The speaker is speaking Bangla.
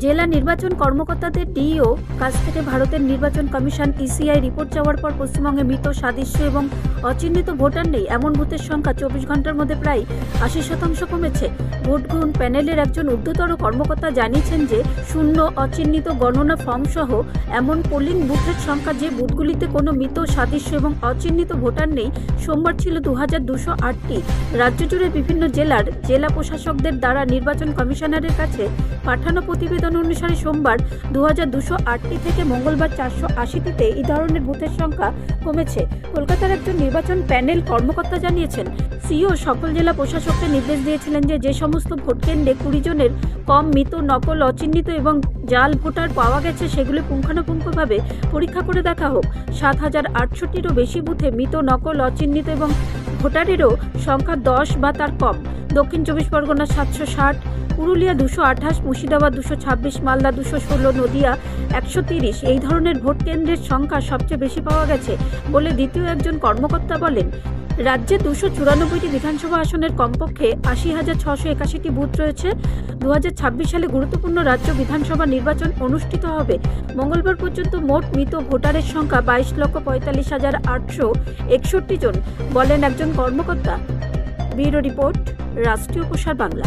জেলা নির্বাচন কর্মকর্তাদের ডিইও কাছ থেকে ভারতের নির্বাচন কমিশন ইসিআই রিপোর্ট চাওয়ার পর পশ্চিমবঙ্গে মৃত, সাদৃশ্য এবং অচিহ্নিত ভোটার নেই এমন বুথের সংখ্যা 24 ঘন্টার মধ্যে প্রায় 80% কমেছে। ভোট গ্রহণ প্যানেলের একজন ঊর্ধ্বতর কর্মকর্তা জানিয়েছেন যে শূন্য, অচিহ্নিত গণনা ফর্ম সহ এমন পোলিং বুথের সংখ্যা যে বুথগুলিতে কোনো মৃত, সাদৃশ্য এবং অচিহ্নিত ভোটার নেই সোমবার ছিল 2208টি। রাজ্য জুড়ে বিভিন্ন জেলার জেলা প্রশাসকদের দ্বারা নির্বাচন কমিশনারের কাছে পাঠানো প্রতিবেদন অনুসারে সোমবার 2208টি থেকে মঙ্গলবার 480টিতে এই ধরনের বুথের সংখ্যা কমেছে। কলকাতার একজন নির্বাচন প্যানেল কর্মকর্তা জানিয়েছেন, সিইও সকল জেলা প্রশাসককে নির্দেশ দিয়েছিলেন যে সমস্ত ভোট কেন্দ্রে 20 জনের কম মৃত, নকল, অচিহ্নিত এবং জাল ভোটার পাওয়া গেছে সেগুলি পুঙ্খানুপুঙ্খভাবে পরীক্ষা করে দেখা হোক। 7068টিরও বেশি বুথে মৃত, নকল, অচিহ্নিত এবং ভোটারেরও সংখ্যা 10 বা তার কম। দক্ষিণ 24 পরগনা 760, পুরুলিয়া 228, মুর্শিদাবাদ 226, মালদা 216, নদিয়া 130 এই ধরনের ভোট কেন্দ্রের সংখ্যা সবচেয়ে বেশি পাওয়া গেছে বলে দ্বিতীয় একজন কর্মকর্তা বলেন। রাজ্যে 294টি বিধানসভা আসনের কমপক্ষে 80,681টি বুথ রয়েছে। 2026 সালে গুরুত্বপূর্ণ রাজ্য বিধানসভা নির্বাচন অনুষ্ঠিত হবে। মঙ্গলবার পর্যন্ত মোট মৃত ভোটারের সংখ্যা 22,45,861 জন বলেন একজন কর্মকর্তা। ব্যুরো রিপোর্ট, রাষ্ট্রীয় প্রসার বাংলা।